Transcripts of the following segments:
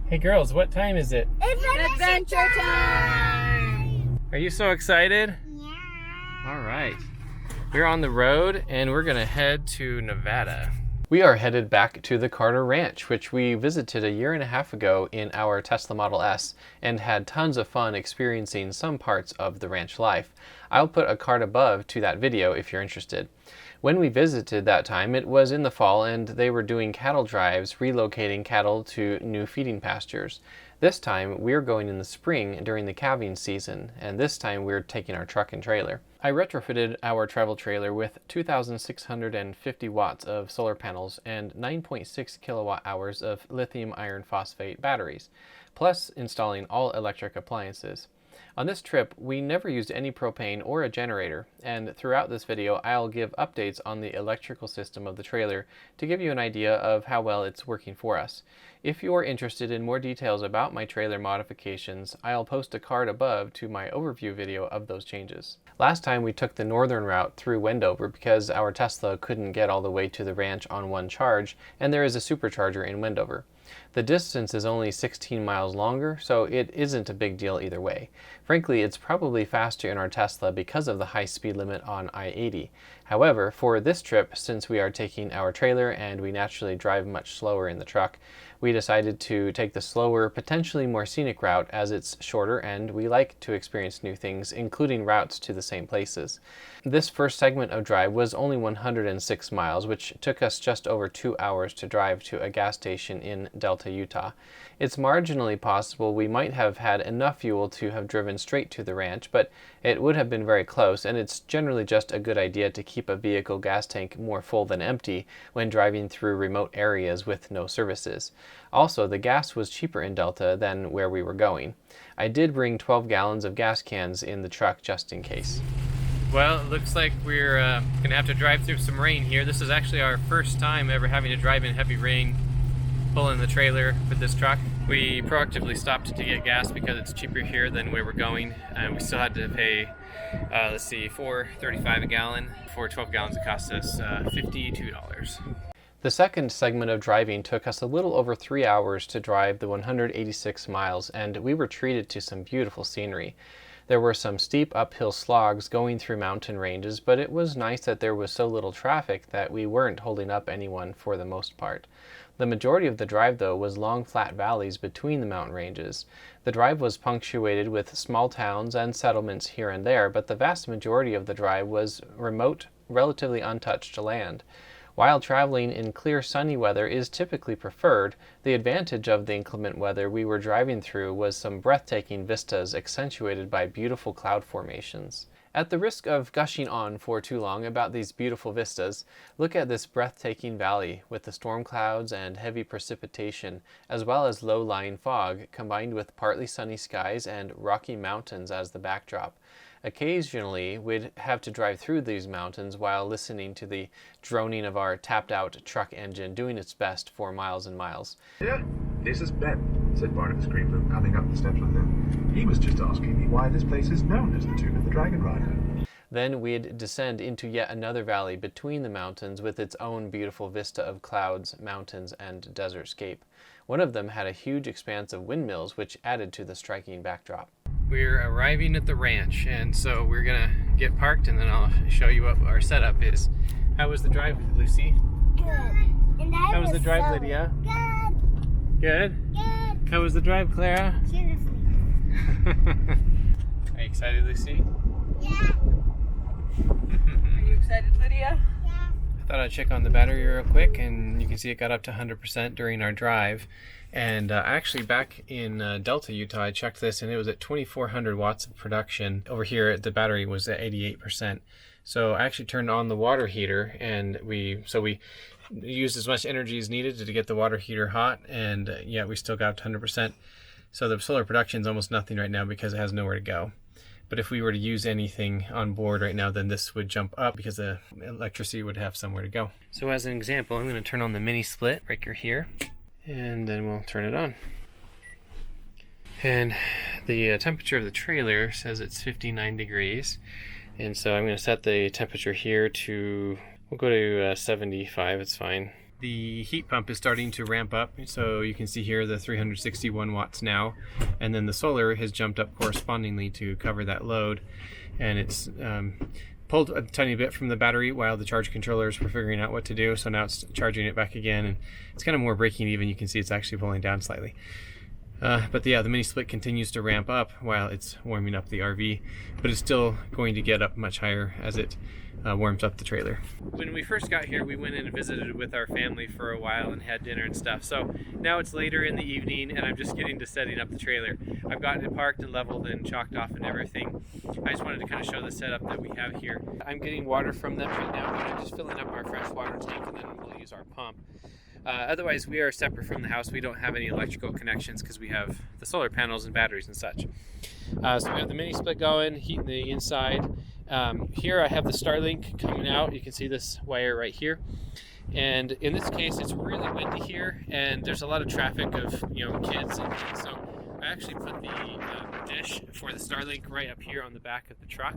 Hey girls, what time is it? It's adventure time! Are you so excited? Yeah. All right. We're on the road and we're gonna head to Nevada. We are headed back to the Carter Ranch, which we visited a year and a half ago in our Tesla Model S and had tons of fun experiencing some parts of the ranch life. I'll put a card above to that video if you're interested. When we visited that time, it was in the fall and they were doing cattle drives, relocating cattle to new feeding pastures. This time, we're going in the spring during the calving season, and this time we're taking our truck and trailer. I retrofitted our travel trailer with 2,650 watts of solar panels and 9.6 kilowatt hours of lithium iron phosphate batteries, plus installing all electric appliances. On this trip, we never used any propane or a generator, and throughout this video I'll give updates on the electrical system of the trailer to give you an idea of how well it's working for us. If you're interested in more details about my trailer modifications, I'll post a card above to my overview video of those changes. Last time we took the northern route through Wendover because our Tesla couldn't get all the way to the ranch on one charge, and there is a supercharger in Wendover. The distance is only 16 miles longer, so it isn't a big deal either way. Frankly, it's probably faster in our Tesla because of the high speed limit on I-80. However, for this trip, since we are taking our trailer and we naturally drive much slower in the truck, we decided to take the slower, potentially more scenic route as it's shorter and we like to experience new things, including routes to the same places. This first segment of drive was only 106 miles, which took us just over 2 hours to drive to a gas station in Delta, Utah. It's marginally possible we might have had enough fuel to have driven straight to the ranch, but it would have been very close, and it's generally just a good idea to keep a vehicle gas tank more full than empty when driving through remote areas with no services. Also, the gas was cheaper in Delta than where we were going. I did bring 12 gallons of gas cans in the truck just in case. Well, it looks like we're going to have to drive through some rain here. This is actually our first time ever having to drive in heavy rain, pulling the trailer with this truck. We proactively stopped to get gas because it's cheaper here than where we're going, and we still had to pay, $4.35 a gallon. For 12 gallons it cost us $52. The second segment of driving took us a little over 3 hours to drive the 186 miles, and we were treated to some beautiful scenery. There were some steep uphill slogs going through mountain ranges, but it was nice that there was so little traffic that we weren't holding up anyone for the most part. The majority of the drive, though, was long flat valleys between the mountain ranges. The drive was punctuated with small towns and settlements here and there, but the vast majority of the drive was remote, relatively untouched land. While traveling in clear sunny weather is typically preferred, the advantage of the inclement weather we were driving through was some breathtaking vistas accentuated by beautiful cloud formations. At the risk of gushing on for too long about these beautiful vistas, look at this breathtaking valley with the storm clouds and heavy precipitation, as well as low-lying fog, combined with partly sunny skies and rocky mountains as the backdrop. Occasionally, we'd have to drive through these mountains while listening to the droning of our tapped-out truck engine doing its best for miles and miles. Yeah, this is Ben, said Barnabas Greenwood, coming up the steps with him. He was just asking me why this place is known as the Tomb of the Dragon Rider. Then we'd descend into yet another valley between the mountains with its own beautiful vista of clouds, mountains, and desertscape. One of them had a huge expanse of windmills which added to the striking backdrop. We're arriving at the ranch, and so we're gonna get parked and then I'll show you what our setup is. How was the drive, Lucy? Good. And How was the drive, Lydia? Good. Good? Good. How was the drive, Clara? Seriously. Are you excited, Lucy? Yeah. Are you excited, Lydia? Yeah. I thought I'd check on the battery real quick, and you can see it got up to 100% during our drive. And actually back in Delta, Utah, I checked this and it was at 2,400 watts of production. Over here, the battery was at 88%. So I actually turned on the water heater, and we used as much energy as needed to get the water heater hot, and yeah, we still got up to 100%. So the solar production is almost nothing right now because it has nowhere to go. But if we were to use anything on board right now, then this would jump up because the electricity would have somewhere to go. So as an example, I'm going to turn on the mini split breaker here, and then we'll turn it on. And the temperature of the trailer says it's 59 degrees. And so I'm going to set the temperature here to, we'll go to 75, it's fine. the heat pump is starting to ramp up. So you can see here the 361 watts now, and then the solar has jumped up correspondingly to cover that load, and it's pulled a tiny bit from the battery while the charge controllers were figuring out what to do. So now it's charging it back again, and it's kind of more breaking even. You can see it's actually pulling down slightly. But yeah, the mini split continues to ramp up while it's warming up the RV, but it's still going to get up much higher as it warms up the trailer. When we first got here, we went in and visited with our family for a while and had dinner and stuff. So now it's later in the evening and I'm just getting to setting up the trailer. I've gotten it parked and leveled and chalked off and everything. I just wanted to kind of show the setup that we have here. I'm getting water from them right now, but I'm just filling up our fresh water tank and then we'll use our pump. Otherwise, we are separate from the house. We don't have any electrical connections because we have the solar panels and batteries and such. So we have the mini split going, heating the inside. Here I have the Starlink coming out. You can see this wire right here. And in this case, it's really windy here, and there's a lot of traffic of kids and things. So I actually put the dish for the Starlink right up here on the back of the truck.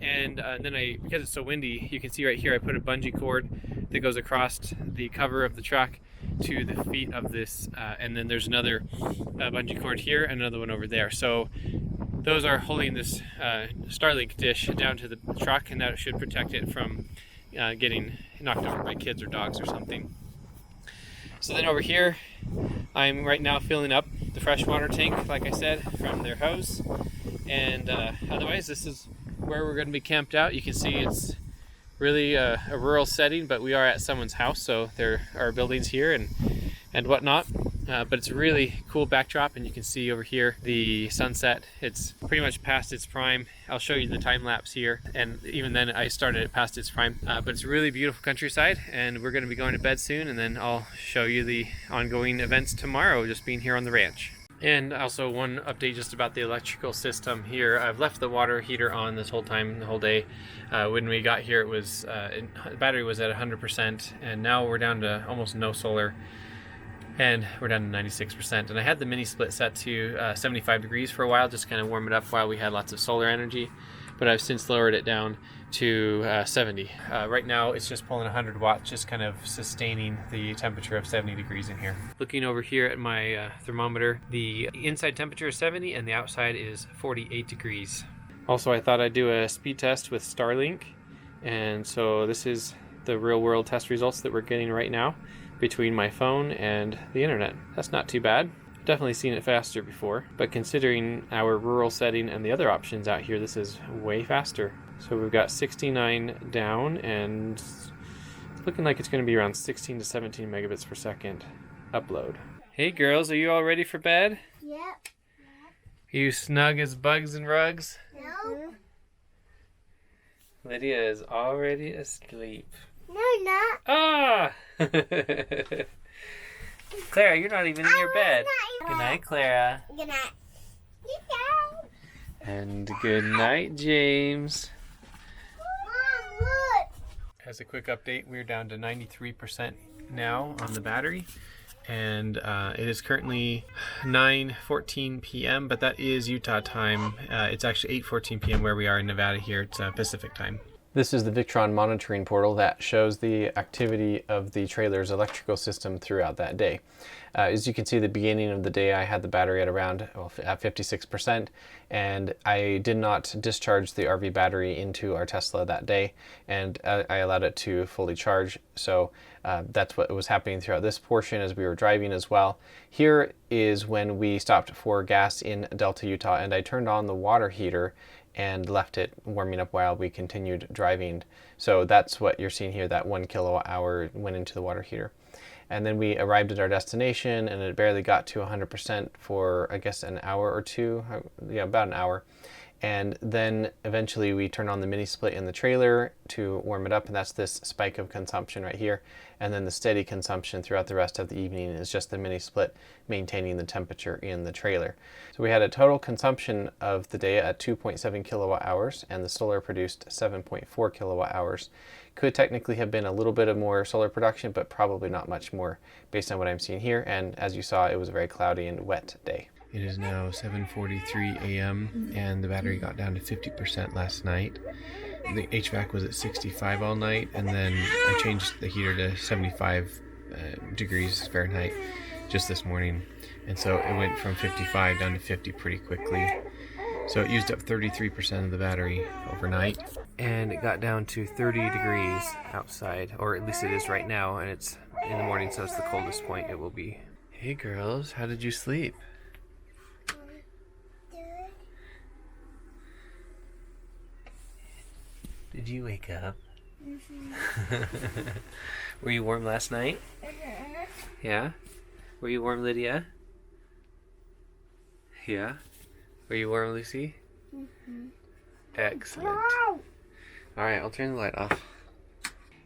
And then because it's so windy, you can see right here I put a bungee cord that goes across the cover of the truck to the feet of this, and then there's another bungee cord here and another one over there. So those are holding this Starlink dish down to the truck, and that should protect it from getting knocked over by kids or dogs or something. So then over here, I'm right now filling up the freshwater tank, like I said, from their hose. And otherwise, this is where we're going to be camped out. You can see it's really a rural setting, but we are at someone's house, so there are buildings here and whatnot. But it's a really cool backdrop, and you can see over here the sunset. It's pretty much past its prime. I'll show you the time lapse here, and even then I started it past its prime. But it's a really beautiful countryside, and we're going to be going to bed soon, and then I'll show you the ongoing events tomorrow, just being here on the ranch. And also one update just about the electrical system here. I've left the water heater on this whole time, the whole day. When we got here, it was the battery was at 100%, and now we're down to almost no solar, and we're down to 96%. And I had the mini split set to 75 degrees for a while, just kind of warm it up while we had lots of solar energy. But I've since lowered it down to 70. Right now it's just pulling 100 watts, just kind of sustaining the temperature of 70 degrees in here. Looking over here at my thermometer, the inside temperature is 70 and the outside is 48 degrees. Also, I thought I'd do a speed test with Starlink, and so this is the real world test results that we're getting right now between my phone and the internet. That's not too bad. Definitely seen it faster before, but considering our rural setting and the other options out here, this is way faster. So we've got 69 down, and it's looking like it's going to be around 16 to 17 megabits per second upload. Hey girls, are you all ready for bed? Yep. You snug as bugs and rugs? No. Lydia is already asleep. No, not. Ah! Clara, you're not even in your bed. Good night, Clara. Good night. And good night, James. Mom, look. As a quick update, we're down to 93% now on the battery, and it is currently 9:14 p.m., but that is Utah time. It's actually 8:14 p.m. where we are in Nevada here. It's Pacific time. This is the Victron monitoring portal that shows the activity of the trailer's electrical system throughout that day. As you can see, the beginning of the day I had the battery at around at 56%, and I did not discharge the RV battery into our Tesla that day, and I allowed it to fully charge. So that's what was happening throughout this portion as we were driving as well. Here is when we stopped for gas in Delta, Utah, and I turned on the water heater and left it warming up while we continued driving. So that's what you're seeing here, that 1 kilowatt hour went into the water heater. And then we arrived at our destination, and it barely got to 100% for, I guess, an hour or two. Yeah, about an hour. And then eventually we turn on the mini split in the trailer to warm it up, and that's this spike of consumption right here. And then the steady consumption throughout the rest of the evening is just the mini split maintaining the temperature in the trailer. So we had a total consumption of the day at 2.7 kilowatt hours, and the solar produced 7.4 kilowatt hours. Could technically have been a little bit of more solar production, but probably not much more based on what I'm seeing here. And as you saw, it was a very cloudy and wet day. It is now 7:43 a.m. and the battery got down to 50% last night. The HVAC was at 65 all night, and then I changed the heater to 75 degrees Fahrenheit just this morning. And so it went from 55 down to 50 pretty quickly. So it used up 33% of the battery overnight. And it got down to 30 degrees outside, or at least it is right now, and it's in the morning, so it's the coldest point it will be. Hey girls, how did you sleep? Did you wake up? Were you warm last night? Yeah? Were you warm, Lydia? Yeah? Were you warm, Lucy? Excellent. Alright, I'll turn the light off.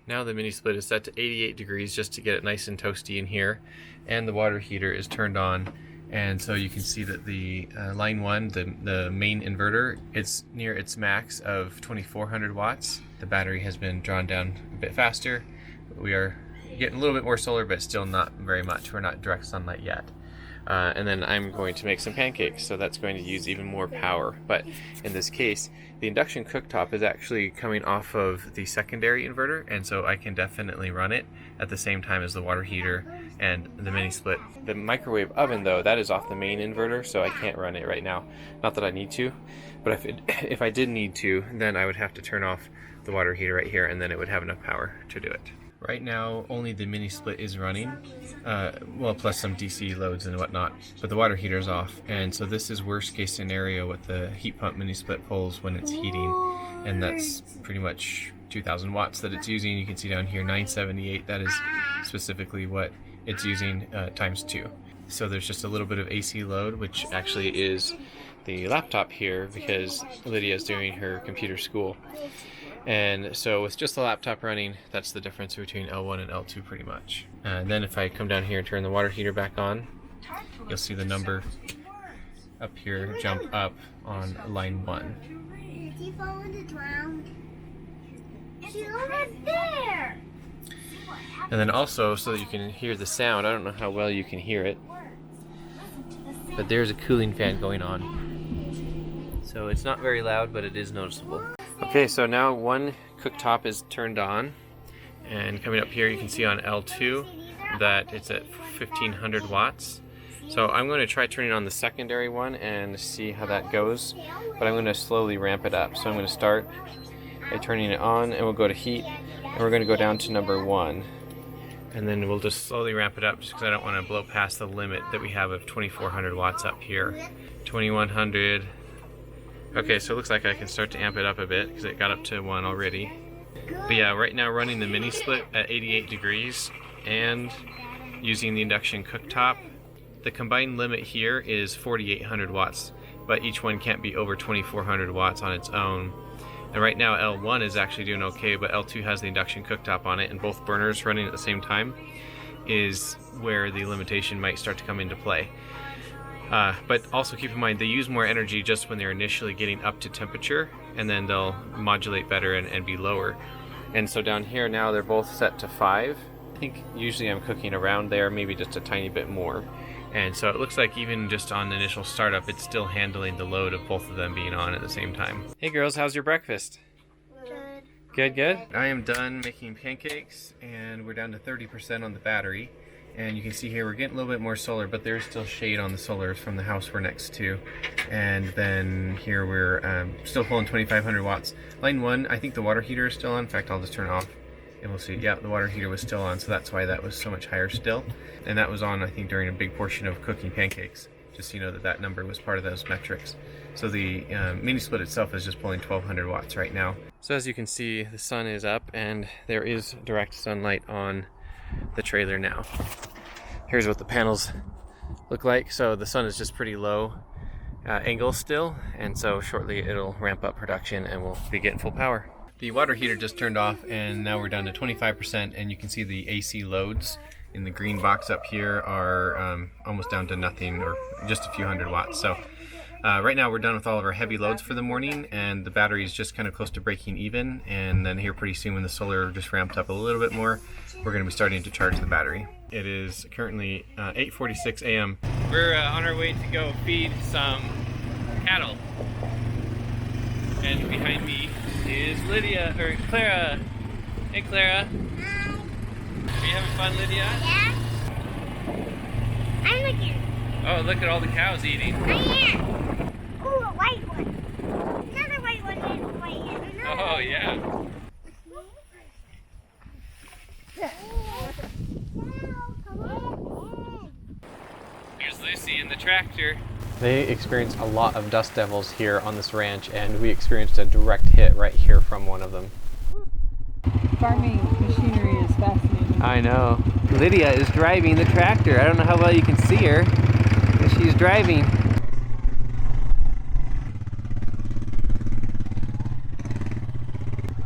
Now the mini split is set to 88 degrees just to get it nice and toasty in here. And the water heater is turned on. And so you can see that the line 1, the main inverter, it's near its max of 2400 watts. The battery has been drawn down a bit faster. We are getting a little bit more solar, but still not very much. We're not direct sunlight yet. And then I'm going to make some pancakes, so that's going to use even more power. But in this case, the induction cooktop is actually coming off of the secondary inverter, and so I can definitely run it at the same time as the water heater and the mini split. The microwave oven, though, that is off the main inverter, so I can't run it right now. Not that I need to, but if I did need to, then I would have to turn off the water heater right here, and then it would have enough power to do it. Right now, only the mini split is running, well, plus some DC loads and whatnot, but the water heater's off. And so this is worst case scenario what the heat pump mini split pulls when it's heating, and that's pretty much 2000 watts that it's using. You can see down here 978, that is specifically what it's using times 2. So there's just a little bit of AC load, which actually is the laptop here because Lydia's doing her computer school. And so with just the laptop running, that's the difference between L1 and L2 pretty much. And then if I come down here and turn the water heater back on, you'll see the number up here jump up on line 1. Is he falling to drown? She's over there! And then also, so that you can hear the sound, I don't know how well you can hear it, but there's a cooling fan going on. So it's not very loud, but it is noticeable. Okay, so now one cooktop is turned on, and coming up here you can see on L2 that it's at 1500 watts. So I'm going to try turning on the secondary one and see how that goes, but I'm going to slowly ramp it up. So I'm going to start by turning it on, and we'll go to heat, and we're going to go down to number 1. And then we'll just slowly ramp it up just because I don't want to blow past the limit that we have of 2400 watts up here. 2100. Okay, so it looks like I can start to amp it up a bit because it got up to 1 already. But yeah, right now running the mini split at 88 degrees and using the induction cooktop. The combined limit here is 4800 watts, but each one can't be over 2400 watts on its own. And right now L1 is actually doing okay, but L2 has the induction cooktop on it, and both burners running at the same time is where the limitation might start to come into play. But also keep in mind, they use more energy just when they're initially getting up to temperature, and then they'll modulate better and be lower. And so down here now they're both set to 5. I think usually I'm cooking around there, maybe just a tiny bit more. And so it looks like even just on the initial startup, it's still handling the load of both of them being on at the same time. Hey girls, how's your breakfast? Good. Good, good. I am done making pancakes, and we're down to 30% on the battery. And you can see here we're getting a little bit more solar, but there's still shade on the solars from the house we're next to. And then here we're still pulling 2500 watts. Line 1, I think the water heater is still on. In fact, I'll just turn it off and we'll see. Yeah, the water heater was still on, so that's why that was so much higher still. And that was on, I think, during a big portion of cooking pancakes, just so you know that that number was part of those metrics. So the mini split itself is just pulling 1200 watts right now. So as you can see, the sun is up and there is direct sunlight on the trailer now. Here's what the panels look like. So the sun is just pretty low angle still, and so shortly it'll ramp up production and we'll be getting full power. The water heater just turned off, and now we're down to 25%, and you can see the AC loads in the green box up here are almost down to nothing, or just a few hundred watts. So right now we're done with all of our heavy loads for the morning, and the battery is just kind of close to breaking even. And then here pretty soon, when the solar just ramped up a little bit more, we're going to be starting to charge the battery. It is currently 8:46 a.m. We're on our way to go feed some cattle. And behind me is Lydia, or Clara. Hey Clara. Hi. Are you having fun, Lydia? Yeah. I'm looking. Oh, look at all the cows eating. I am. Ooh, a white one. Another white one and a white and another. Oh, yeah. Here's Lucy in the tractor. They experienced a lot of dust devils here on this ranch, and we experienced a direct hit right here from one of them. Farming machinery is fascinating. I know. Lydia is driving the tractor. I don't know how well you can see her, but she's driving.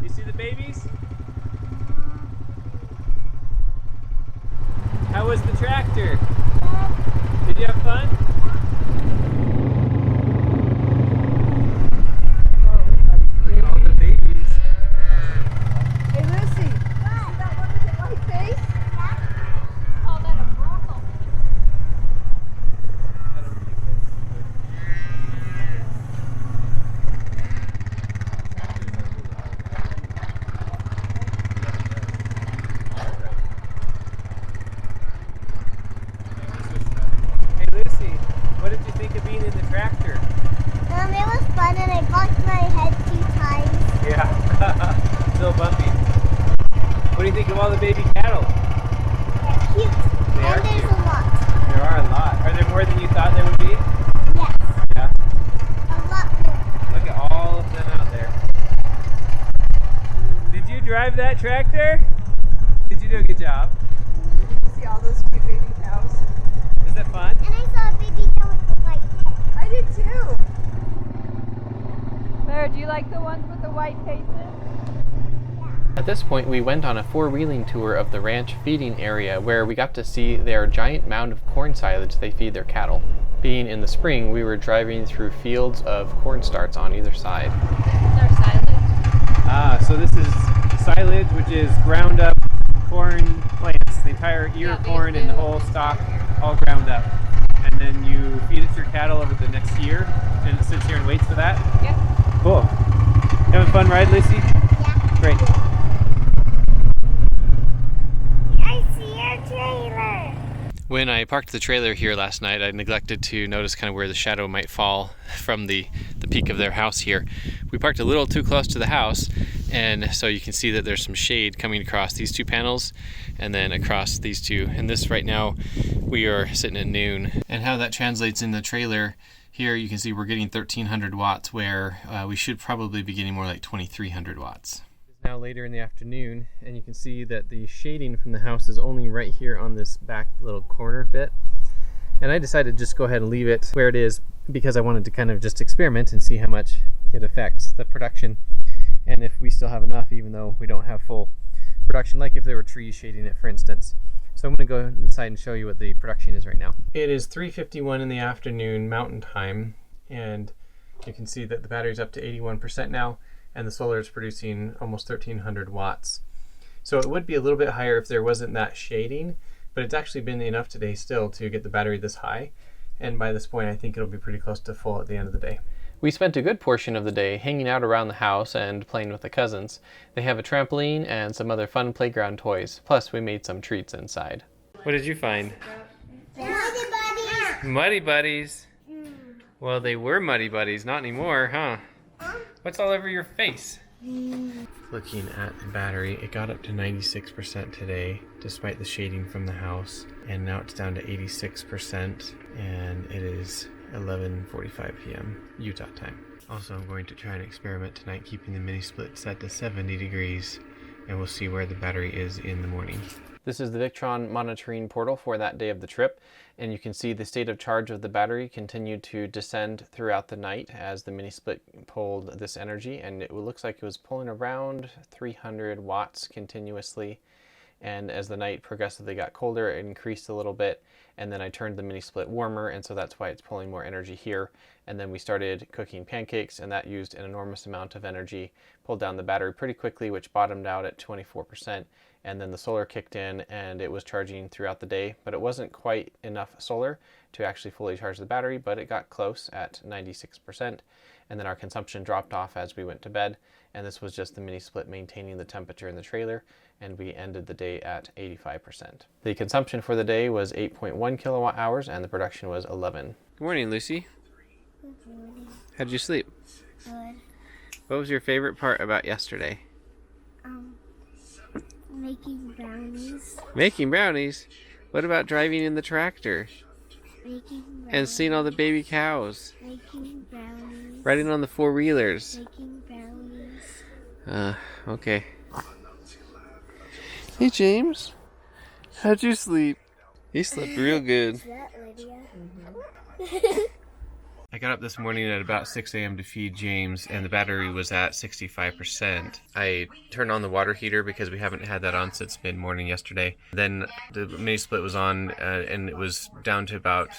You see the babies? How was the tractor? Did you have fun? Look at all the babies. Hey Lucy, see that one with the white face? Call that a brothel. Hey Lucy, what did you think of being in the tractor? It was fun and I bumped my head 2 times. Yeah, still bumpy. What do you think of all the baby cattle? They're cute. They are And there's cute. a lot. There are a lot. Are there more than you thought there would be? Yes. Yeah. A lot more. Look at all of them out there. Did you drive that tractor? Did you do a good job? See all those cute baby cows? Is that fun? And I saw a baby cow with a white head. I did too. Claire, do you like the ones with the white faces? At this point, we went on a 4-wheeling tour of the ranch feeding area where we got to see their giant mound of corn silage they feed their cattle. Being in the spring, we were driving through fields of cornstarch on either side. Our silage. So this is silage, which is ground up corn plants, the entire ear of corn and the whole stalk all ground up. And then you feed it to your cattle over the next year, and it sits here and waits for that? Yeah. Cool. Having fun ride, Lucy? Yeah. Great. I see our trailer. When I parked the trailer here last night, I neglected to notice kind of where the shadow might fall from the peak of their house here. We parked a little too close to the house, and so you can see that there's some shade coming across these 2 panels and then across these 2. And this right now, we are sitting at noon. And how that translates in the trailer, here you can see we're getting 1300 watts where we should probably be getting more like 2300 watts. It's now later in the afternoon, and you can see that the shading from the house is only right here on this back little corner bit. And I decided to just go ahead and leave it where it is because I wanted to kind of just experiment and see how much it affects the production and if we still have enough even though we don't have full production, like if there were trees shading it, for instance. So I'm going to go inside and show you what the production is right now. It is 3:51 in the afternoon Mountain Time, and you can see that the battery's up to 81% now, and the solar is producing almost 1300 watts. So it would be a little bit higher if there wasn't that shading, but it's actually been enough today still to get the battery this high, and by this point I think it'll be pretty close to full at the end of the day. We spent a good portion of the day hanging out around the house and playing with the cousins. They have a trampoline and some other fun playground toys, plus we made some treats inside. What did you find? Muddy buddies. Muddy Buddies. Well, they were Muddy Buddies, not anymore, huh? What's all over your face? Looking at the battery, it got up to 96% today, despite the shading from the house, and now it's down to 86%, and it is 11:45 p.m. Utah time. Also, I'm going to try an experiment tonight, keeping the mini split set to 70 degrees, and we'll see where the battery is in the morning. This is the Victron monitoring portal for that day of the trip, and you can see the state of charge of the battery continued to descend throughout the night as the mini split pulled this energy, and it looks like it was pulling around 300 watts continuously. And as the night progressively got colder, it increased a little bit, and then I turned the mini split warmer, and so that's why it's pulling more energy here. And then we started cooking pancakes, and that used an enormous amount of energy, pulled down the battery pretty quickly, which bottomed out at 24%. And then the solar kicked in and it was charging throughout the day, but it wasn't quite enough solar to actually fully charge the battery, but it got close at 96%. And then our consumption dropped off as we went to bed, and this was just the mini split maintaining the temperature in the trailer, and we ended the day at 85%. The consumption for the day was 8.1 kilowatt hours and the production was 11. Good morning, Lucy. Good morning. How'd you sleep? Good. What was your favorite part about yesterday? Making brownies. Making brownies? What about driving in the tractor? Making brownies. And seeing all the baby cows? Making brownies. Riding on the four-wheelers? Making brownies. Okay. Hey, James. How'd you sleep? He slept real good. Is that Lydia? I got up this morning at about 6 a.m. to feed James, and the battery was at 65%. I turned on the water heater because we haven't had that on since mid-morning yesterday. Then the mini split was on, and it was down to about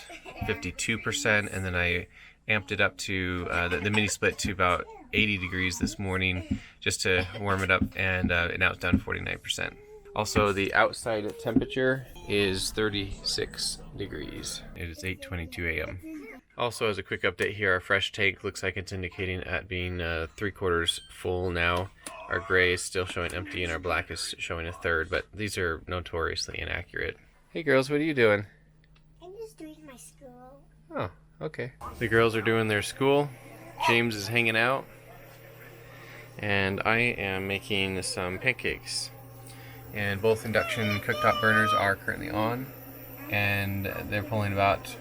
52%, and then I amped it up to the mini split to about 80 degrees this morning just to warm it up, and now it's down to 49%. Also, the outside temperature is 36 degrees. It is 8:22 a.m. Also, as a quick update here, our fresh tank looks like it's indicating at being 3/4 full now. Our gray is still showing empty and our black is showing a third, but these are notoriously inaccurate. Hey girls, what are you doing? I'm just doing my school. Oh, okay. The girls are doing their school. James is hanging out. And I am making some pancakes. And both induction cooktop burners are currently on. And they're pulling about,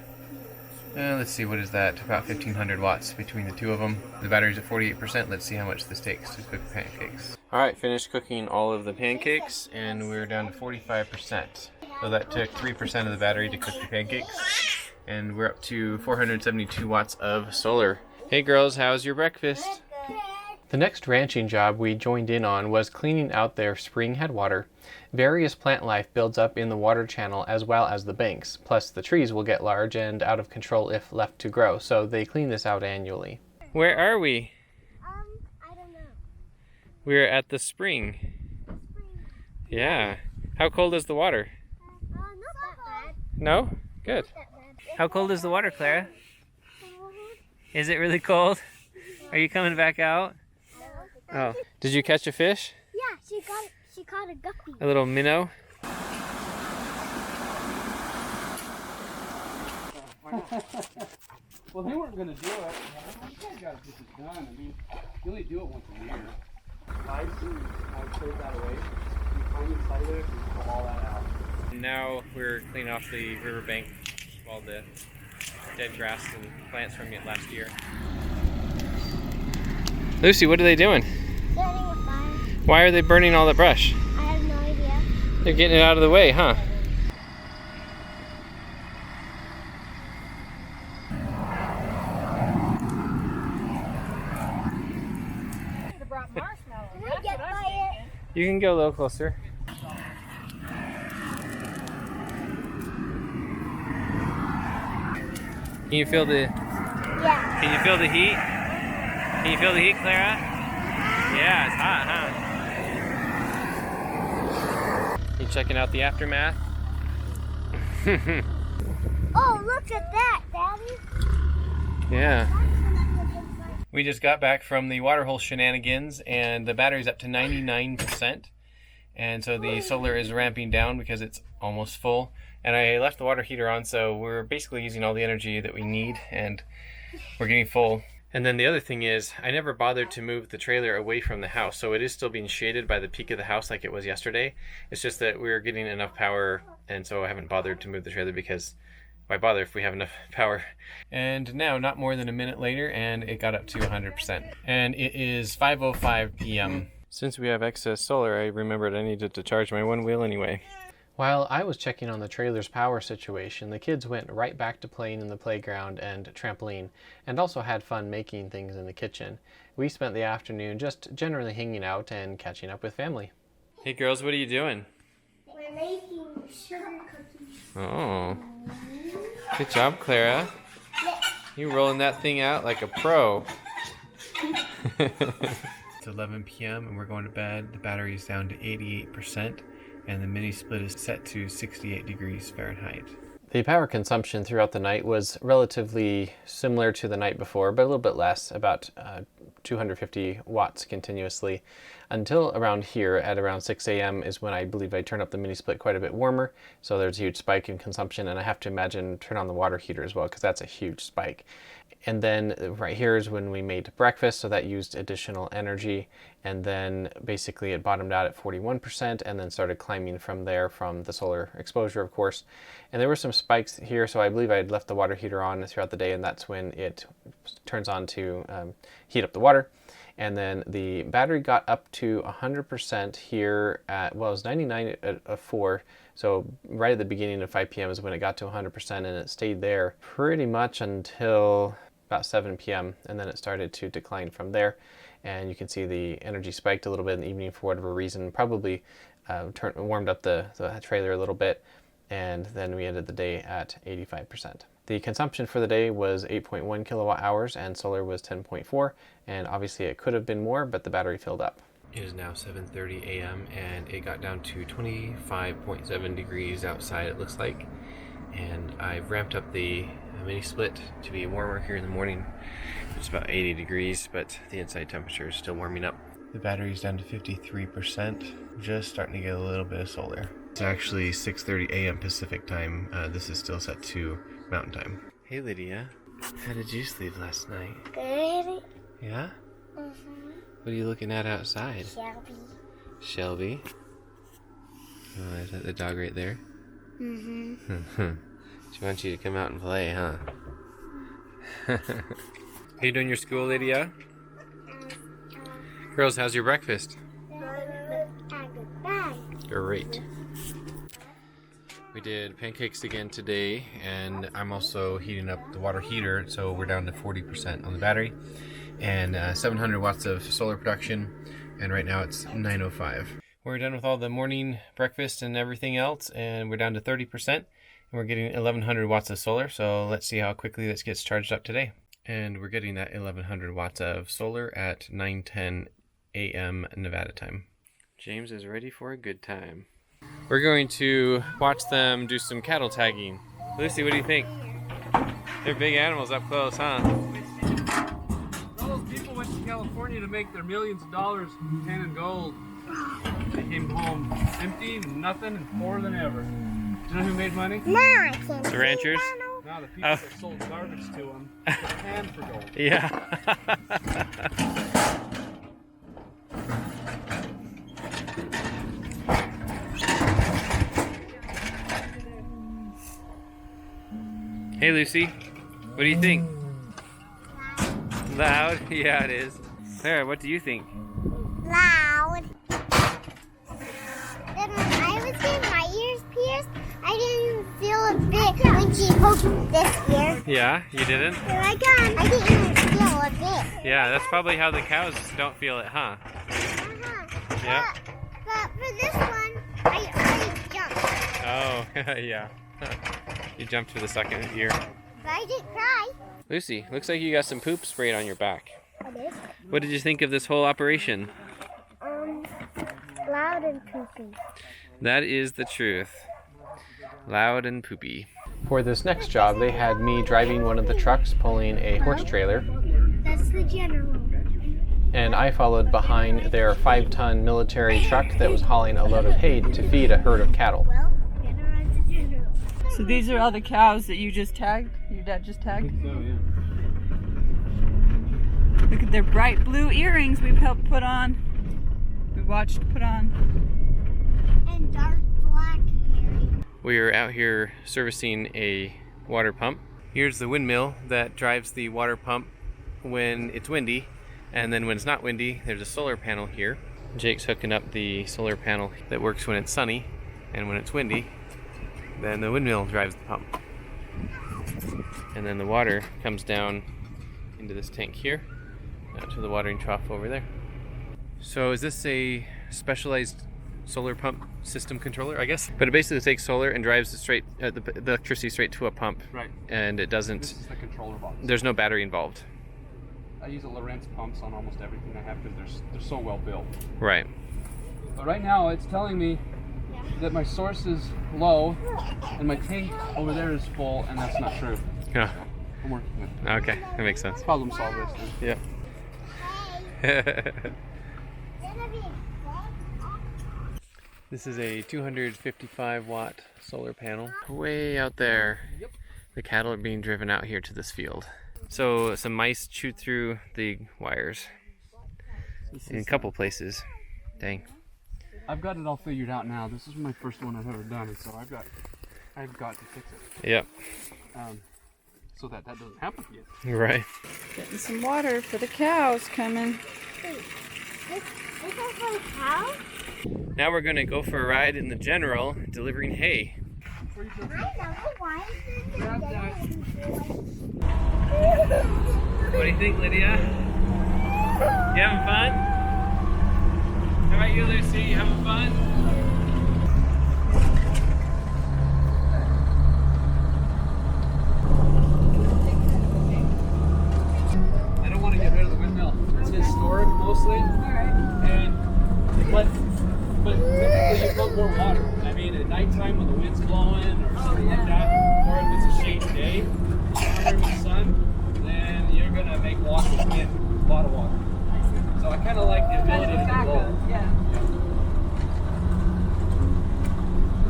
let's see, what is that? About 1500 watts between the two of them. The battery's at 48%. Let's see how much this takes to cook pancakes. Alright, finished cooking all of the pancakes, and we're down to 45%. So that took 3% of the battery to cook the pancakes. And we're up to 472 watts of solar. Hey girls, how's your breakfast? The next ranching job we joined in on was cleaning out their spring headwater. Various plant life builds up in the water channel as well as the banks, plus the trees will get large and out of control if left to grow, so they clean this out annually. Where are we? I don't know. We're at the spring. Yeah. How cold is the water? Not that bad. No? Good. How cold is the water, Clara? Is it really cold? Are you coming back out? Oh. Did you catch a fish? Yeah, she caught a guppy. A little minnow? Well, they weren't going to do it. You guys got to get this done. I mean, you only do it once a year. I cleared that away. You find inside of it and pull all that out. Now we're cleaning off the riverbank, all the dead grass and plants from it last year. Lucy, what are they doing? Setting a fire. Why are they burning all the brush? I have no idea. They're getting it out of the way, huh? Can I get by it? You can go a little closer. Can you feel the Yeah. Can you feel the heat? Can you feel the heat, Clara? Yeah, it's hot, huh? You checking out the aftermath? Oh, look at that, Daddy. Yeah. We just got back from the waterhole shenanigans, and the battery's up to 99%. And so the solar is ramping down because it's almost full. And I left the water heater on, so we're basically using all the energy that we need, and we're getting full. And then the other thing is, I never bothered to move the trailer away from the house, so it is still being shaded by the peak of the house like it was yesterday. It's just that we're getting enough power, and so I haven't bothered to move the trailer because why bother if we have enough power? And now, not more than a minute later, and it got up to 100%. And it is 5:05 p.m. Since we have excess solar, I remembered I needed to charge my one wheel anyway. While I was checking on the trailer's power situation, the kids went right back to playing in the playground and trampoline, and also had fun making things in the kitchen. We spent the afternoon just generally hanging out and catching up with family. Hey girls, what are you doing? We're making sugar cookies. Oh. Good job, Clara. You rolling that thing out like a pro. It's 11 p.m. and we're going to bed. The battery's down to 88% and the mini split is set to 68 degrees Fahrenheit. The power consumption throughout the night was relatively similar to the night before, but a little bit less, about 250 watts continuously, until around here at around 6 a.m. is when I believe I turned up the mini split quite a bit warmer, so there's a huge spike in consumption, and I have to imagine turn on the water heater as well, because that's a huge spike. And then right here is when we made breakfast, so that used additional energy, and then basically it bottomed out at 41% and then started climbing from there from the solar exposure, of course. And there were some spikes here, so I believe I had left the water heater on throughout the day, and that's when it turns on to heat up the water. And then the battery got up to 100% here at, well, it was 99 at 4, so right at the beginning of 5 p.m. is when it got to 100%, and it stayed there pretty much until about 7 p.m. and then it started to decline from there. And you can see the energy spiked a little bit in the evening for whatever reason, probably warmed up the trailer a little bit, and then we ended the day at 85%. The consumption for the day was 8.1 kilowatt hours and solar was 10.4, and obviously it could have been more, but the battery filled up. It is now 7:30 a.m. and it got down to 25.7 degrees outside, it looks like. And I've ramped up the mini split to be warmer here in the morning. It's about 80 degrees, but the inside temperature is still warming up. The battery's down to 53%, just starting to get a little bit of solar. It's actually 6:30 a.m. Pacific time. This is still set to Mountain Time. Hey Lydia, how did you sleep last night? Good. Yeah? Mm-hmm. What are you looking at outside? Shelby. Shelby? Oh, is that the dog right there? Mm-hmm. She wants you to come out and play, huh? Are you doing your school, Lydia? Girls, how's your breakfast? Great. We did pancakes again today, and I'm also heating up the water heater, so we're down to 40% on the battery, and 700 watts of solar production, and right now it's 9:05. We're done with all the morning breakfast and everything else, and we're down to 30%, and we're getting 1100 watts of solar, so let's see how quickly this gets charged up today. And we're getting that 1100 watts of solar at 9:10 a.m. Nevada time. James is ready for a good time. We're going to watch them do some cattle tagging. Lucy, what do you think? They're big animals up close, huh? All those people went to California to make their millions of dollars tanning gold. They came home empty, nothing, and poorer than ever. Do you know who made money? Now I can The ranchers? No, the people that sold garbage to them panned for gold. Yeah. Hey Lucy, what do you think? Loud? Yeah, it is. Sarah, what do you think? Loud. Then when I was getting my ears pierced, I didn't even feel a bit when she poked this ear. Yeah, you didn't? Here I come. I didn't even feel a bit. Yeah, that's probably how the cows don't feel it, huh? Yeah. But for this one, I jumped. Oh, yeah. You jumped for the second ear. But I didn't cry. Lucy, looks like you got some poop sprayed on your back. I did. What did you think of this whole operation? Loud and poopy. That is the truth. Loud and poopy. For this next job, they had me driving one of the trucks pulling a horse trailer. That's the general. And I followed behind their 5-ton military truck that was hauling a load of hay to feed a herd of cattle. Well, general's the general. So these are all the cows that you just tagged? Your dad just tagged? So, yeah. Look at their bright blue earrings we've helped put on. We watched put on. And dark black hair. We are out here servicing a water pump. Here's the windmill that drives the water pump when it's windy, and then when it's not windy, there's a solar panel here. Jake's hooking up the solar panel that works when it's sunny, and when it's windy, then the windmill drives the pump. And then the water comes down into this tank here, out to the watering trough over there. So is this a specialized solar pump system controller, I guess. But it basically takes solar and drives it straight, the electricity straight to a pump. Right. And it doesn't. This is the controller box. There's no battery involved. I use a Lorentz pumps on almost everything I have because they're so well built. Right. But right now it's telling me that my source is low and my tank over there is full, and that's not true. Yeah. I'm working with it. Okay, that makes sense. Problem solve this then. Yeah. Gonna be This is a 255 watt solar panel. Way out there. Yep. The cattle are being driven out here to this field. So some mice chewed through the wires in a couple places. Dang. I've got it all figured out now. This is my first one I've ever done, so I've got to fix it. Yep. So that doesn't happen again. Right. Getting some water for the cows coming. This is for the cow? Now we're gonna go for a ride in the General delivering hay. I know why. Grab that. What do you think, Lydia? You having fun? How about you, Lucy? You having fun? I don't want to get rid of the windmill. It's historic mostly. And but typically you put more water. I mean, at nighttime when the wind's blowing or something like that, or if it's a shady day, under the sun, then you're gonna make water with wind, a lot of water. So I kind of like the ability to blow. Yeah.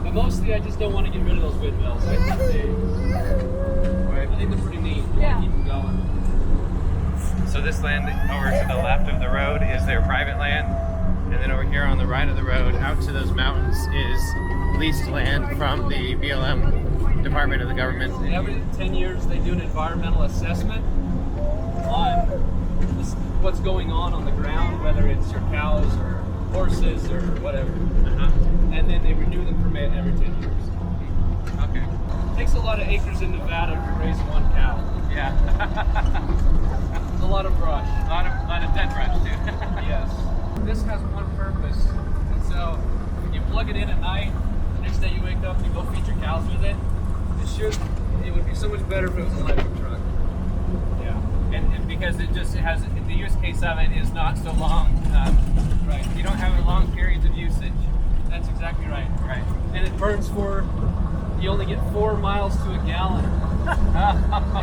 But mostly I just don't want to get rid of those windmills. I think they're pretty neat. Yeah. Keep them going. So this land over to the left of the road is their private land. And then over here on the right of the road, out to those mountains, is leased land from the BLM department of the government. Every 10 years they do an environmental assessment on what's going on the ground, whether it's your cows or horses or whatever. And then they renew the permit every 10 years. Okay. It takes a lot of acres in Nevada to raise one cow. Yeah. There's a lot of brush. a lot of dead brush too. Yes. This has one purpose. And so when you plug it in at night, the next day you wake up and you go feed your cows with it, it would be so much better if it was an electric truck. Yeah. And because it has the use case of it is not so long. Right. You don't have long periods of usage. That's exactly right. Right. And it burns you only get 4 miles to a gallon.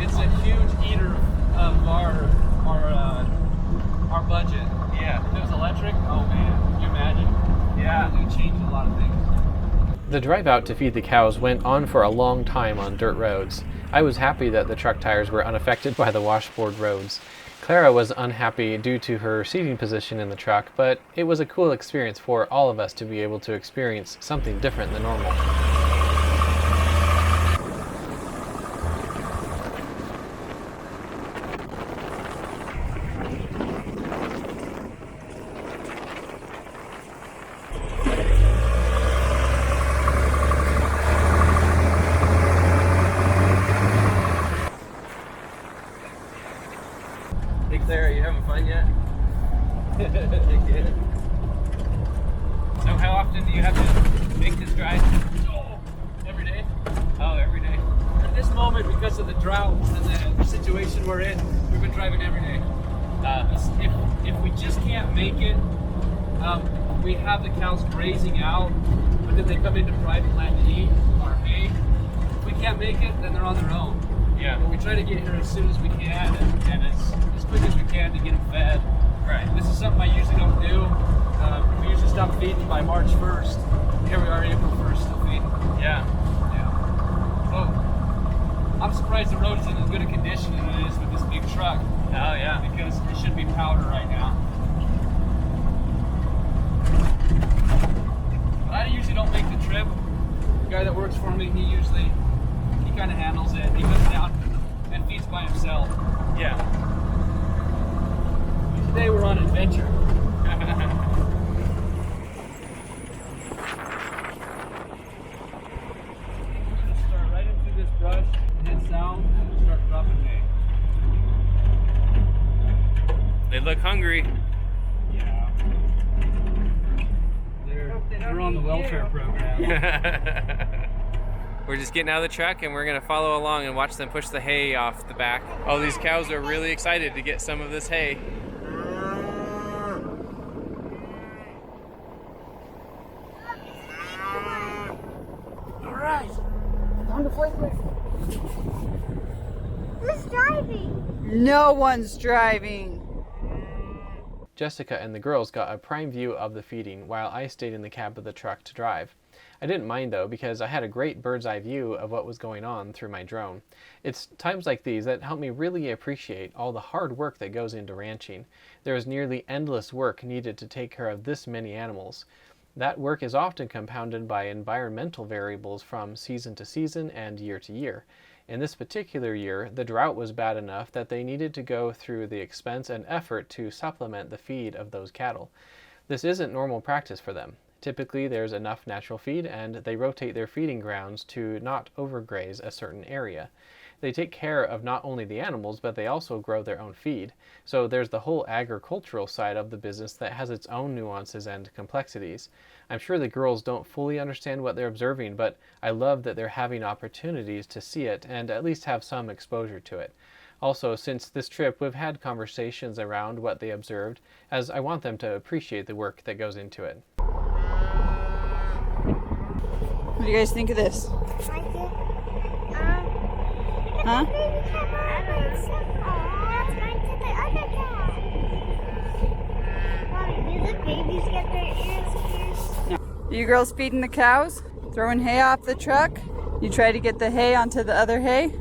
It's a huge eater of our budget. Yeah. If it was electric, oh man, can you imagine? Yeah. It would change a lot of things. The drive out to feed the cows went on for a long time on dirt roads. I was happy that the truck tires were unaffected by the washboard roads. Clara was unhappy due to her seating position in the truck, but it was a cool experience for all of us to be able to experience something different than normal. Hey Claire, are you having fun yet? So how often do you have to make this drive? Oh, every day. Oh, every day. At this moment, because of the drought and the situation we're in, we've been driving every day. If we just can't make it, we have the cows grazing out, but then they come into private land to eat our hay. If we can't make it, then they're on their own. Yeah. But we try to get here as soon as we can and as quick as we can to get them fed. Right. This is something I usually don't do. We usually stop feeding by March 1st. Here we are, April 1st, still feeding. Yeah. Yeah. So I'm surprised the road is in as good a condition as it is with this big truck. Oh yeah. Because it should be powder right now. But I usually don't make the trip. The guy that works for me, he kind of handles it. He goes down and feeds by himself. Yeah. Today we're on adventure. Start right into this brush, head south, and start dropping hay. They look hungry. Yeah. They're They're on the welfare program. We're just getting out of the truck and we're gonna follow along and watch them push the hay off the back. All these cows are really excited to get some of this hay. Alright. On the flight. Who's driving? No one's driving. Jessica and the girls got a prime view of the feeding while I stayed in the cab of the truck to drive. I didn't mind though because I had a great bird's eye view of what was going on through my drone. It's times like these that help me really appreciate all the hard work that goes into ranching. There is nearly endless work needed to take care of this many animals. That work is often compounded by environmental variables from season to season and year to year. In this particular year, the drought was bad enough that they needed to go through the expense and effort to supplement the feed of those cattle. This isn't normal practice for them. Typically, there's enough natural feed and they rotate their feeding grounds to not overgraze a certain area. They take care of not only the animals, but they also grow their own feed. So there's the whole agricultural side of the business that has its own nuances and complexities. I'm sure the girls don't fully understand what they're observing, but I love that they're having opportunities to see it and at least have some exposure to it. Also, since this trip, we've had conversations around what they observed, as I want them to appreciate the work that goes into it. What do you guys think of this? Like it. Huh? Baby cat Let's go to the other cat. Mommy, do the babies get their ears pierced? No. You girls feeding the cows? Throwing hay off the truck? You try to get the hay onto the other hay?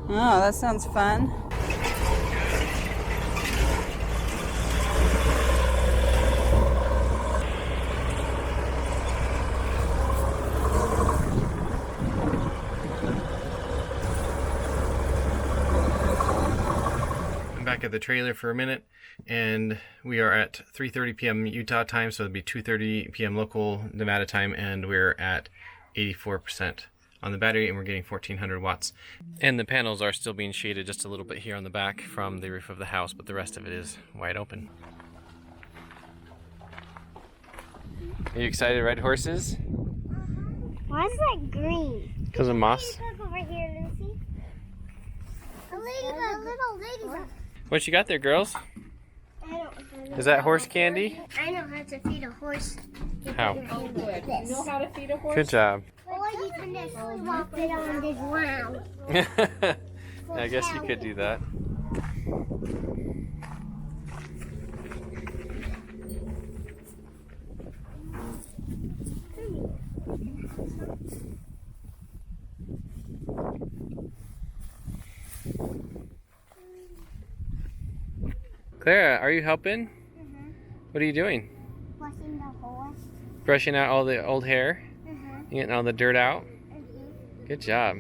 Oh, that sounds fun. Back at the trailer for a minute, and we are at 3:30 p.m. Utah time, so it'll be 2:30 p.m. local Nevada time, and we're at 84% on the battery, and we're getting 1400 watts. And the panels are still being shaded just a little bit here on the back from the roof of the house, but the rest of it is wide open. Are you excited to ride horses? Why is that green? Because of moss. Look over here, Lucy. A little ladybug. What you got there, girls? I don't know. Is that horse candy? I know how to feed a horse. How? Oh, good. You know how to feed a horse? Good job. Or you can just swap it on the ground. I guess you could do that. Clara, are you helping? What are you doing? Washing the horse. Brushing out all the old hair? Getting all the dirt out? Good job.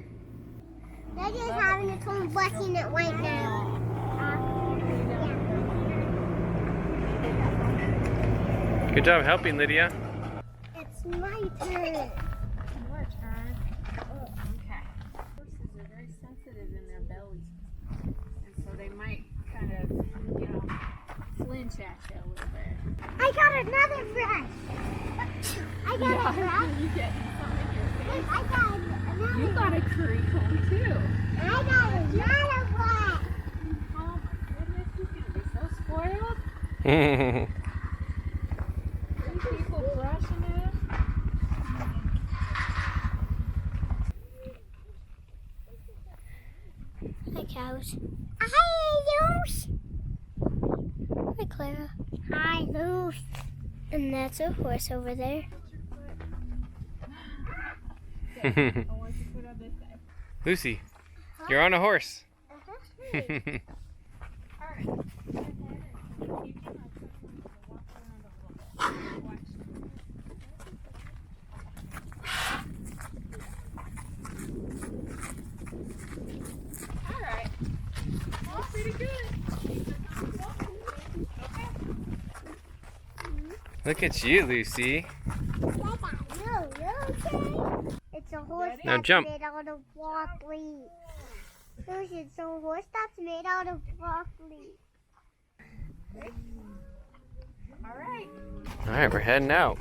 Daddy's having a total blessing it right now. Good job helping, Lydia. It's my turn. Your turn. Okay. Horses are very sensitive in their bellies, and so they might kind of, flinch at you a little bit. I got another brush. I got a brush. You get something in your face. I got another. You got a curry comb too. I got another brush. Oh my goodness, you're gonna be so spoiled. These people brushing it. Hi, cows. Hi, Luce. Hi, Clara. Hi, Luce. And that's a horse over there. Lucy, you're on a horse. Alright. Well, pretty good. Look at you, Lucy. It's a horse Now that's jump. made out of broccoli. Lucy, it's a horse that's made out of broccoli. Alright. All right, we're heading out.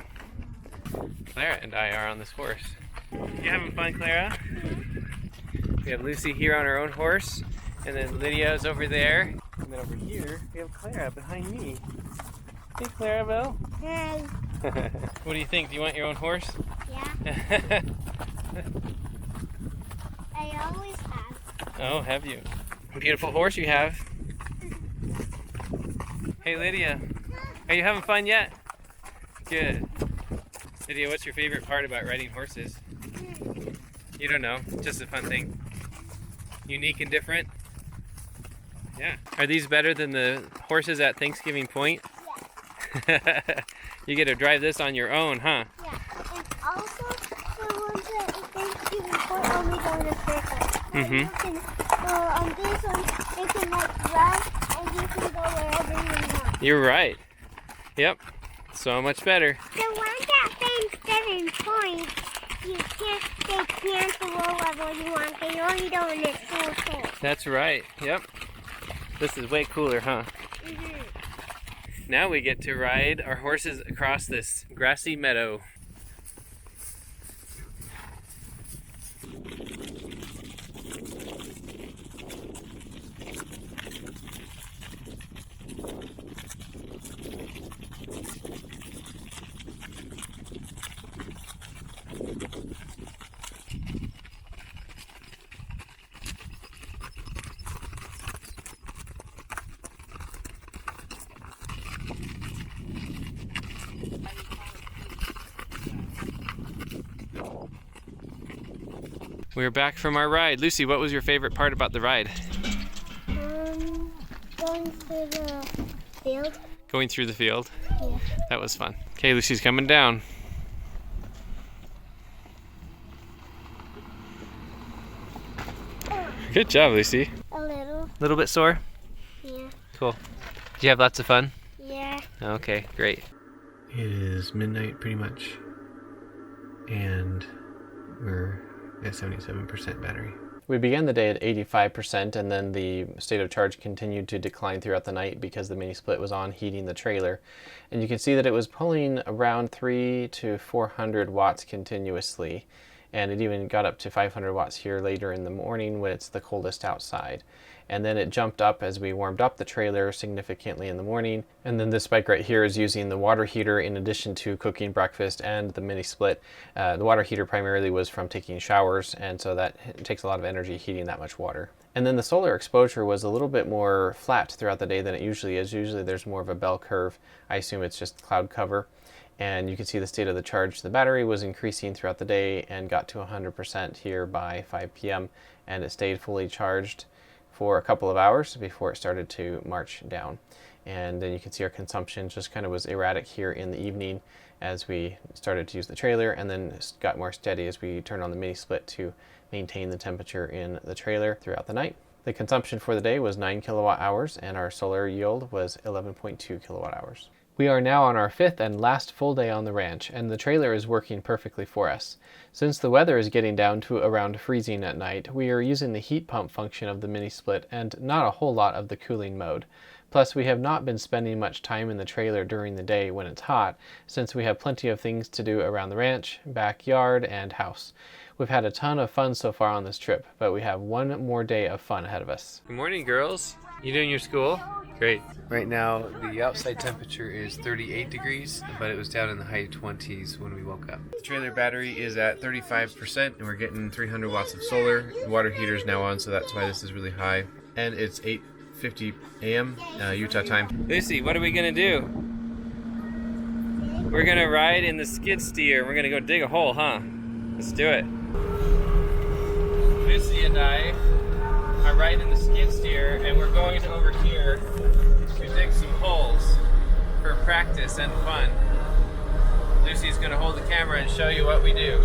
Clara and I are on this horse. You having fun, Clara? We have Lucy here on her own horse, and then Lydia's over there. And then over here, we have Clara behind me. Hey, Clarabelle. Hey. What do you think? Do you want your own horse? Yeah. I always have. Oh, have you? Beautiful horse you have. Hey, Lydia. Are you having fun yet? Good. Lydia, what's your favorite part about riding horses? You don't know. Just a fun thing. Unique and different? Yeah. Are these better than the horses at Thanksgiving Point? Yeah. You get to drive this on your own, huh? Yeah. And also, the ones that Thanksgiving Point only go in a circle. Mm-hmm. You can go on this one, you can like run, and you can go wherever you want. You're right. Yep. So much better. The ones at Thanksgiving Point, they can't go wherever you want. They only go in a circle. That's right. Yep. This is way cooler, huh? Mm-hmm. Now we get to ride our horses across this grassy meadow. We're back from our ride. Lucy, what was your favorite part about the ride? Going through the field. Going through the field? Yeah. That was fun. Okay, Lucy's coming down. Good job, Lucy. A little. A little bit sore? Yeah. Cool. Did you have lots of fun? Yeah. Okay, great. It is midnight pretty much, and we're at 77% battery. We began the day at 85%, and then the state of charge continued to decline throughout the night because the mini split was on heating the trailer. And you can see that it was pulling around 300 to 400 watts continuously, and it even got up to 500 watts here later in the morning when it's the coldest outside. And then it jumped up as we warmed up the trailer significantly in the morning. And then this spike right here is using the water heater in addition to cooking breakfast and the mini split. The water heater primarily was from taking showers, and so that takes a lot of energy heating that much water. And then the solar exposure was a little bit more flat throughout the day than it usually is. Usually there's more of a bell curve. I assume it's just cloud cover. And you can see the state of the charge. The battery was increasing throughout the day and got to 100% here by 5 p.m. and it stayed fully charged for a couple of hours before it started to march down. And then you can see our consumption just kind of was erratic here in the evening as we started to use the trailer, and then got more steady as we turned on the mini split to maintain the temperature in the trailer throughout the night. The consumption for the day was 9 kilowatt hours, and our solar yield was 11.2 kilowatt hours. We are now on our 5th and last full day on the ranch, and the trailer is working perfectly for us. Since the weather is getting down to around freezing at night, we are using the heat pump function of the mini split and not a whole lot of the cooling mode. Plus, we have not been spending much time in the trailer during the day when it's hot, since we have plenty of things to do around the ranch, backyard, and house. We've had a ton of fun so far on this trip, but we have one more day of fun ahead of us. Good morning, girls. You doing your school? Great. Right now, the outside temperature is 38 degrees, but it was down in the high 20s when we woke up. The trailer battery is at 35%, and we're getting 300 watts of solar. The water heater is now on, so that's why this is really high. And it's 8:50 a.m. Utah time. Lucy, what are we gonna do? We're gonna ride in the skid steer. We're gonna go dig a hole, huh? Let's do it. Lucy and I are riding the skid steer, and we're going to over here to dig some holes for practice and fun. Lucy's gonna hold the camera and show you what we do.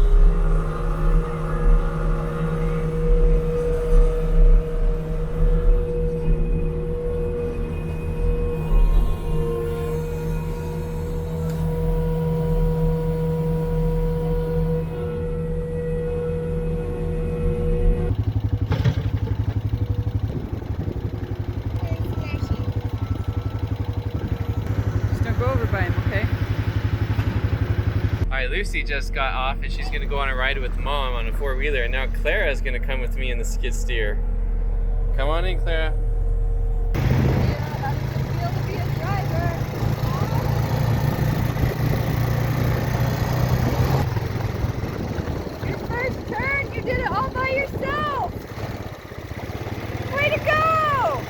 right, Lucy just got off and she's gonna go on a ride with Mom on a four-wheeler, and now Clara's gonna come with me in the skid steer. Come on in, Clara. Your first turn, you did it all by yourself. Way to go!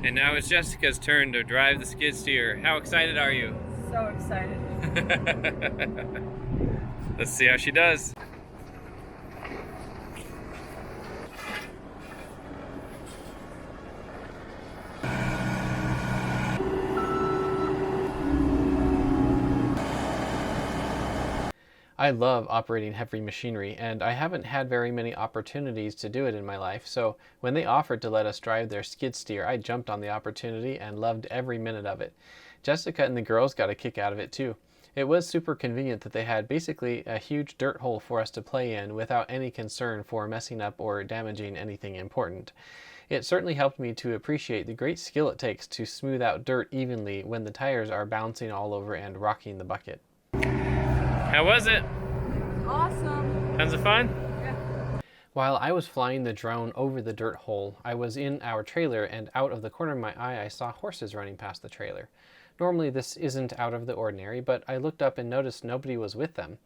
And now it's Jessica's turn to drive the skid steer. How excited are you? So excited. Let's see how she does. I love operating heavy machinery, and I haven't had very many opportunities to do it in my life, so when they offered to let us drive their skid steer, I jumped on the opportunity and loved every minute of it. Jessica and the girls got a kick out of it too. It was super convenient that they had basically a huge dirt hole for us to play in without any concern for messing up or damaging anything important. It certainly helped me to appreciate the great skill it takes to smooth out dirt evenly when the tires are bouncing all over and rocking the bucket. How was it? Awesome. Tons of fun? Yeah. While I was flying the drone over the dirt hole, I was in our trailer, and out of the corner of my eye I saw horses running past the trailer. Normally this isn't out of the ordinary, but I looked up and noticed nobody was with them.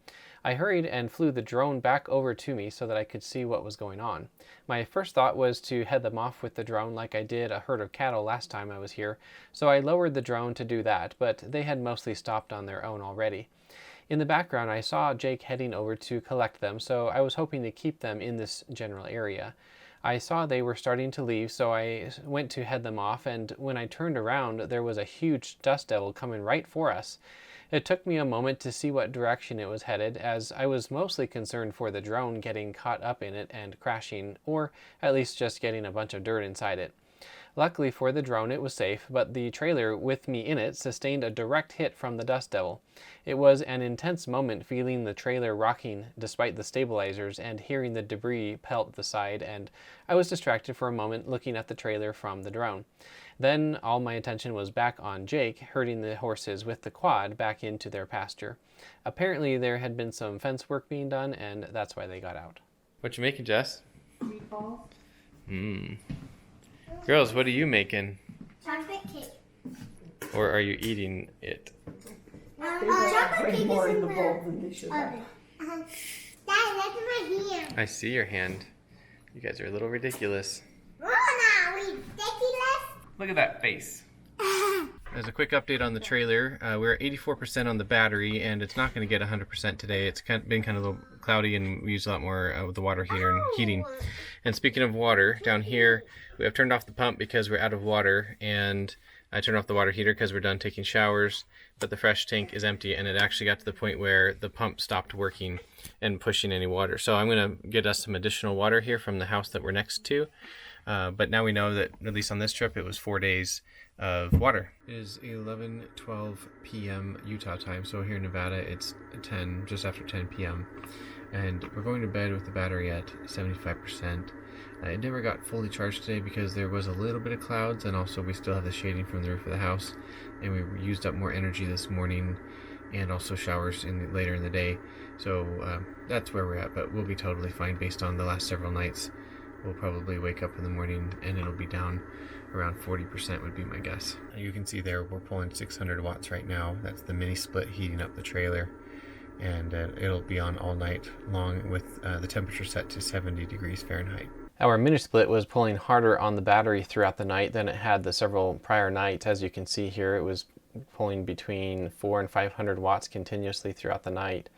I hurried and flew the drone back over to me so that I could see what was going on. My first thought was to head them off with the drone like I did a herd of cattle last time I was here, so I lowered the drone to do that, but they had mostly stopped on their own already. In the background, I saw Jake heading over to collect them, so I was hoping to keep them in this general area. I saw they were starting to leave, so I went to head them off, and when I turned around, there was a huge dust devil coming right for us. It took me a moment to see what direction it was headed, as I was mostly concerned for the drone getting caught up in it and crashing, or at least just getting a bunch of dirt inside it. Luckily for the drone, it was safe, but the trailer with me in it sustained a direct hit from the dust devil. It was an intense moment feeling the trailer rocking despite the stabilizers and hearing the debris pelt the side, and I was distracted for a moment looking at the trailer from the drone. Then all my attention was back on Jake, herding the horses with the quad back into their pasture. Apparently there had been some fence work being done, and that's why they got out. What you making, Jess? Meatballs. Girls, what are you making? Chocolate cake. Or are you eating it? Chocolate cake is in the bowl than they should have. Dad, that's my hand. I see your hand. You guys are a little ridiculous. Oh, no, ridiculous. Look at that face. As a quick update on the trailer, we're at 84% on the battery, and it's not going to get 100% today. It's been kind of a little cloudy, and we use a lot more with the water heater and heating. And speaking of water, down here, we have turned off the pump because we're out of water, and I turned off the water heater because we're done taking showers, but the fresh tank is empty, and it actually got to the point where the pump stopped working and pushing any water. So I'm going to get us some additional water here from the house that we're next to. But now we know that, at least on this trip, it was 4 days of water. It is 11:12 p.m. Utah time, so here in Nevada it's just after 10 p.m. and we're going to bed with the battery at 75%. It never got fully charged today because there was a little bit of clouds, and also we still have the shading from the roof of the house, and we used up more energy this morning and also showers later in the day, so that's where we're at. But we'll be totally fine based on the last several nights. We'll probably wake up in the morning and it'll be down around 40% would be my guess. You can see there we're pulling 600 watts right now. That's the mini split heating up the trailer, and it'll be on all night long with the temperature set to 70 degrees Fahrenheit. Our mini split was pulling harder on the battery throughout the night than it had the several prior nights. As you can see here, it was pulling between 400 and 500 watts continuously throughout the night.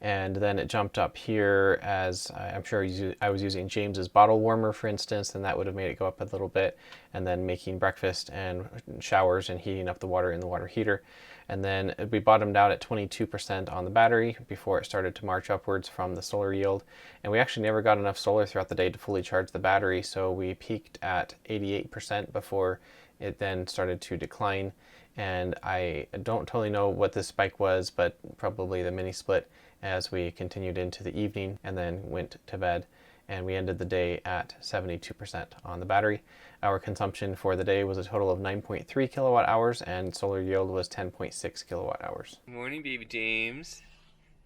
And then it jumped up here, as I'm sure I was using James's bottle warmer, for instance, and that would have made it go up a little bit, and then making breakfast and showers and heating up the water in the water heater. And then we bottomed out at 22% on the battery before it started to march upwards from the solar yield. And we actually never got enough solar throughout the day to fully charge the battery, so we peaked at 88% before it then started to decline. And I don't totally know what this spike was, but probably the mini split, as we continued into the evening and then went to bed. and we ended the day at 72% on the battery. Our consumption for the day was a total of 9.3 kilowatt hours, and solar yield was 10.6 kilowatt hours. Good morning, baby James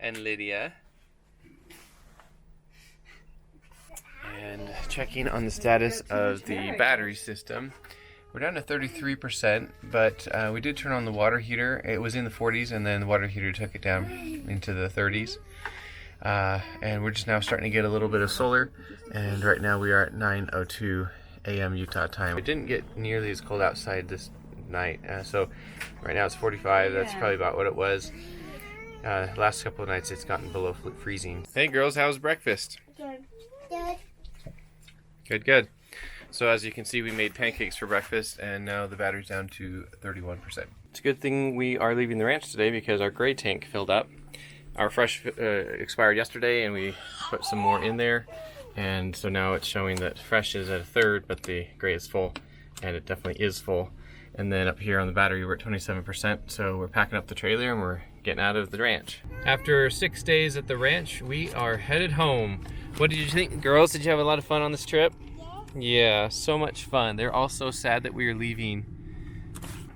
and Lydia. And checking on the status of the battery system. We're down to 33%, but we did turn on the water heater. It was in the 40s, and then the water heater took it down into the 30s. And we're just now starting to get a little bit of solar, and right now we are at 9:02 a.m. Utah time. It didn't get nearly as cold outside this night, so right now it's 45. That's probably about what it was. Last couple of nights it's gotten below freezing. Hey girls, how's breakfast? Good. Good, good. So as you can see, we made pancakes for breakfast, and now the battery's down to 31%. It's a good thing we are leaving the ranch today because our gray tank filled up. Our fresh expired yesterday, and we put some more in there, and so now it's showing that fresh is at a third, but the gray is full, and it definitely is full. And then up here on the battery, we're at 27%, so we're packing up the trailer and we're getting out of the ranch. After 6 days at the ranch, we are headed home. What did you think, girls? Did you have a lot of fun on this trip? Yeah, so much fun. They're all so sad that we are leaving.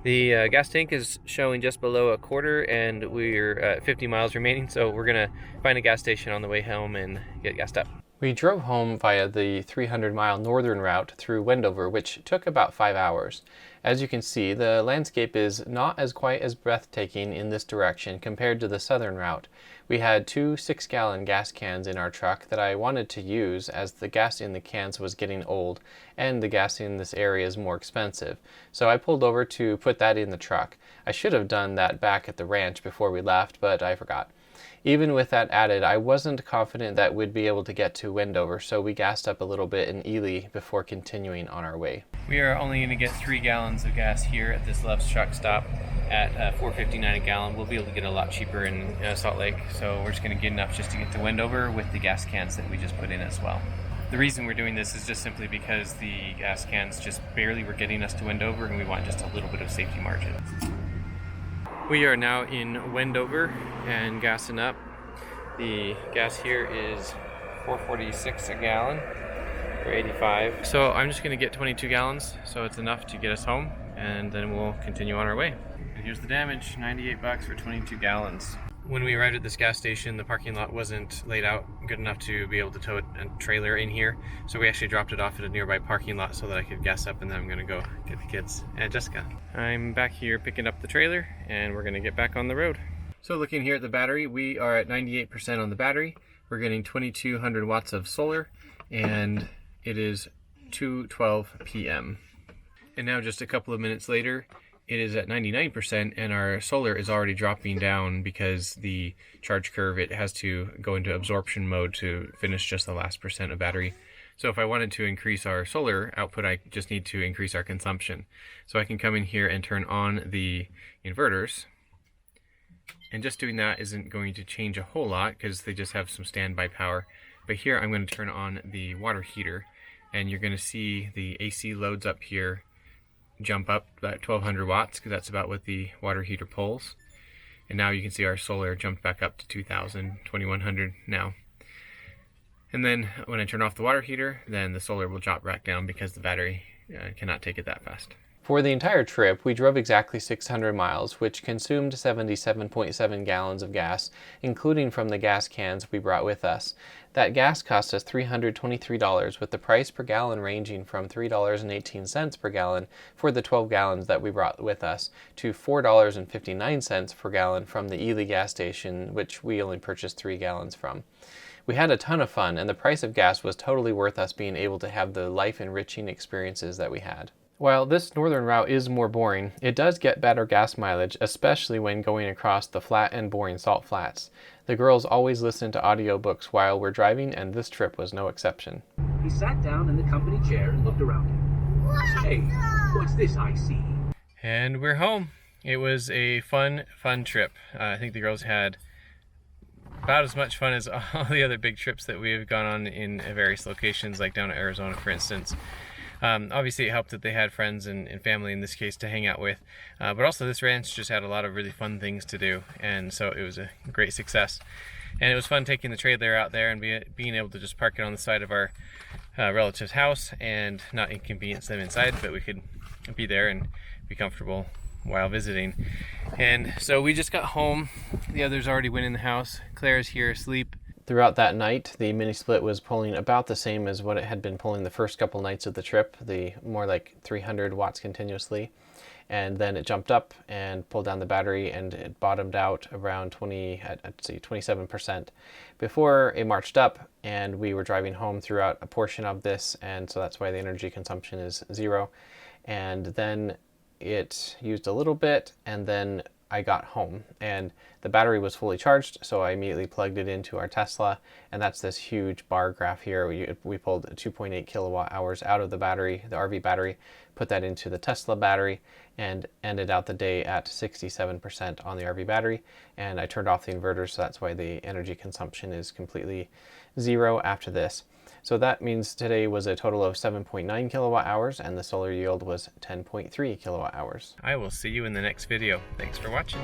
The gas tank is showing just below a quarter, and we're at 50 miles remaining, so we're gonna find a gas station on the way home and get gassed up. We drove home via the 300-mile northern route through Wendover, which took about 5 hours. As you can see, the landscape is not quite as breathtaking in this direction compared to the southern route. We had 2 6-gallon gas cans in our truck that I wanted to use as the gas in the cans was getting old and the gas in this area is more expensive. So I pulled over to put that in the truck. I should have done that back at the ranch before we left, but I forgot. Even with that added, I wasn't confident that we'd be able to get to Wendover, so we gassed up a little bit in Ely before continuing on our way. We are only going to get 3 gallons of gas here at this Love's truck stop at $4.59 a gallon. We'll be able to get a lot cheaper in Salt Lake, so we're just going to get enough just to get to Wendover with the gas cans that we just put in as well. The reason we're doing this is just simply because the gas cans just barely were getting us to Wendover, and we want just a little bit of safety margin. We are now in Wendover and gassing up. The gas here is $4.46 a gallon, or 85. So I'm just gonna get 22 gallons, so it's enough to get us home, and then we'll continue on our way. And here's the damage, 98 bucks for 22 gallons. When we arrived at this gas station, the parking lot wasn't laid out good enough to be able to tow a trailer in here, so we actually dropped it off at a nearby parking lot so that I could gas up, and then I'm gonna go get the kids and Jessica. I'm back here picking up the trailer, and we're gonna get back on the road. So looking here at the battery, we are at 98% on the battery. We're getting 2200 watts of solar, and it is 2:12 p.m. And now just a couple of minutes later, it is at 99%, and our solar is already dropping down because the charge curve, it has to go into absorption mode to finish just the last percent of battery. So if I wanted to increase our solar output, I just need to increase our consumption. So I can come in here and turn on the inverters, and just doing that isn't going to change a whole lot because they just have some standby power. But here I'm going to turn on the water heater, and you're going to see the AC loads up here jump up about 1200 watts, because that's about what the water heater pulls. And now you can see our solar jumped back up to 2100 now. And then when I turn off the water heater, then the solar will drop back down because the battery cannot take it that fast. For the entire trip, we drove exactly 600 miles, which consumed 77.7 gallons of gas, including from the gas cans we brought with us. That gas cost us $323, with the price per gallon ranging from $3.18 per gallon for the 12 gallons that we brought with us to $4.59 per gallon from the Ely gas station, which we only purchased 3 gallons from. We had a ton of fun, and the price of gas was totally worth us being able to have the life-enriching experiences that we had. While this northern route is more boring, it does get better gas mileage, especially when going across the flat and boring salt flats. The girls always listen to audiobooks while we're driving, and this trip was no exception. He sat down in the company chair and looked around him. Hey, what's this I see? And we're home. It was a fun trip. I think the girls had about as much fun as all the other big trips that we have gone on in various locations, like down to Arizona, for instance. Obviously, it helped that they had friends and family in this case to hang out with, but also this ranch just had a lot of really fun things to do, and so it was a great success. And it was fun taking the trailer out there and being able to just park it on the side of our relative's house and not inconvenience them inside, but we could be there and be comfortable while visiting. And so we just got home. The others already went in the house. Claire's here asleep. Throughout that night, the mini split was pulling about the same as what it had been pulling the first couple nights of the trip, the more like 300 watts continuously. And then it jumped up and pulled down the battery, and it bottomed out around 27% before it marched up, and we were driving home throughout a portion of this, and so that's why the energy consumption is 0. And then it used a little bit, and then I got home and the battery was fully charged, so I immediately plugged it into our Tesla, and that's this huge bar graph here. We pulled 2.8 kilowatt hours out of the battery, the RV battery, put that into the Tesla battery, and ended out the day at 67% on the RV battery. And I turned off the inverter, so that's why the energy consumption is completely 0 after this. So that means today was a total of 7.9 kilowatt hours, and the solar yield was 10.3 kilowatt hours. I will see you in the next video. Thanks for watching.